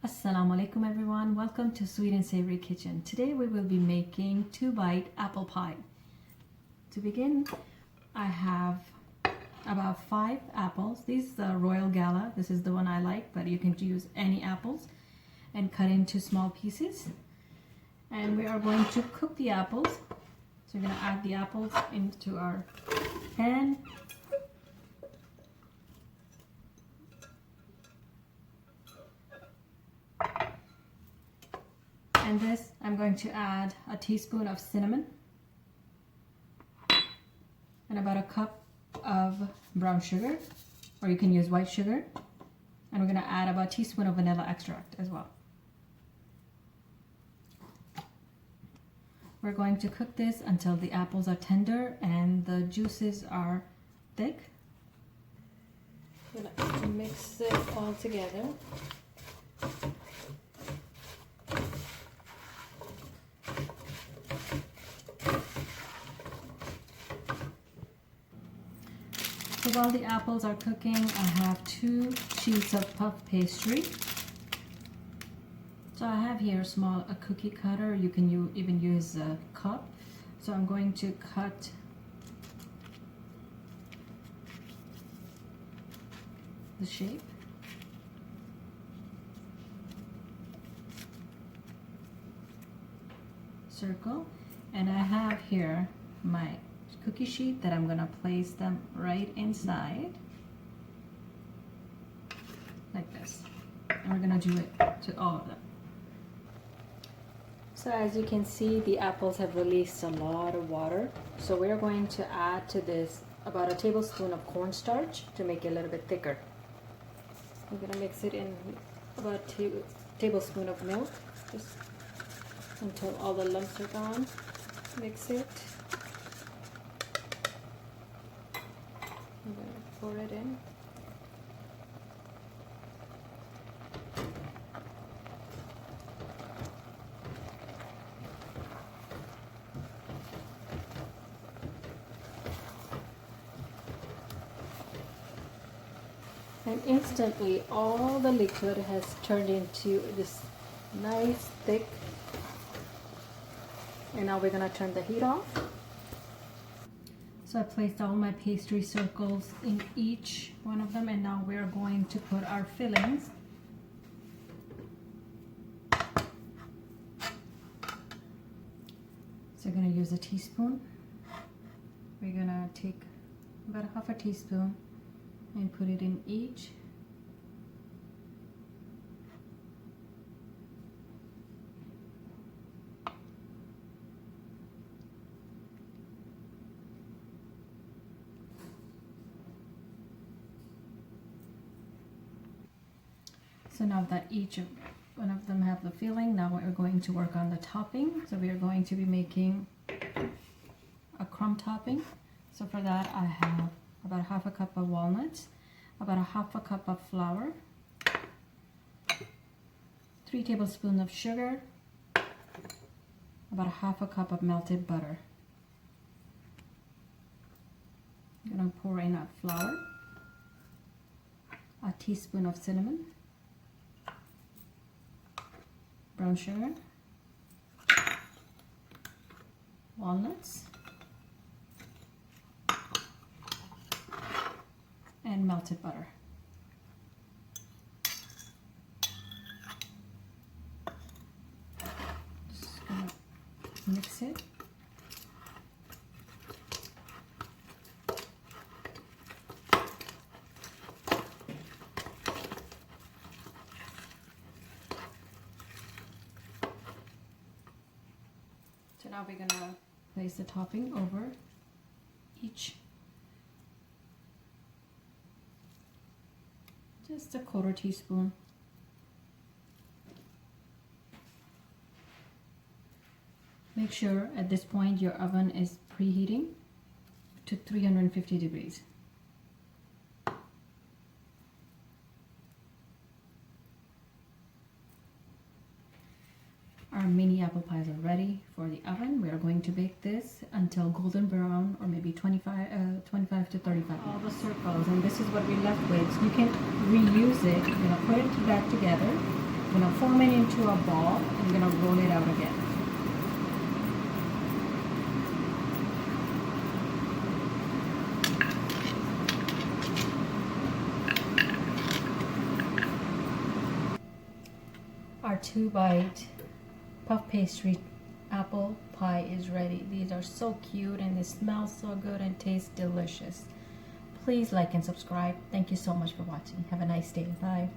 Assalamu alaikum everyone, welcome to Sweet and Savory Kitchen. Today we will be making 2-bite apple pie. To begin, I have about 5 apples. These are the Royal Gala. This is the one I like, but you can use any apples and cut into small pieces. And we are going to cook the apples. So we're going to add the apples into our pan. And this, I'm going to add a teaspoon of cinnamon and about a cup of brown sugar, or you can use white sugar. And we're going to add about a teaspoon of vanilla extract as well. We're going to cook this until the apples are tender and the juices are thick. I'm going to mix it all together. So while the apples are cooking, I have 2 sheets of puff pastry. So I have here a cookie cutter. You can even use a cup. So I'm going to cut the shape. Circle. And I have here my cookie sheet that I'm going to place them right inside like this, and we're going to do it to all of them. So as you can see, the apples have released a lot of water, so we're going to add to this about a tablespoon of cornstarch to make it a little bit thicker. I'm going to mix it in about a tablespoon of milk just until all the lumps are gone. Mix it. I'm going to pour it in. And instantly all the liquid has turned into this nice thick. And now we're going to turn the heat off. So I placed all my pastry circles in each one of them, and now we're going to put our fillings. So we're going to use a teaspoon. We're going to take about half a teaspoon and put it in each. So now that each one of them have the filling, now we're going to work on the topping. So we are going to be making a crumb topping. So for that I have about half a cup of walnuts, about a half a cup of flour, 3 tablespoons of sugar, about a half a cup of melted butter. I'm going to pour in our flour, a teaspoon of cinnamon, brown sugar, walnuts, and melted butter. Just gonna mix it. So now we're going to place the topping over each. Just a 1/4 teaspoon. Make sure at this point your oven is preheating to 350 degrees. Our mini apple pies are ready for the oven. We are going to bake this until golden brown, or maybe 25 to 35. All the circles, and this is what we left with. You can reuse it. You're gonna put it back together, I'm gonna form it into a ball. I'm gonna roll it out again. Our 2-bite puff pastry apple pie is ready. These are so cute and they smell so good and taste delicious. Please like and subscribe. Thank you so much for watching. Have a nice day. Bye.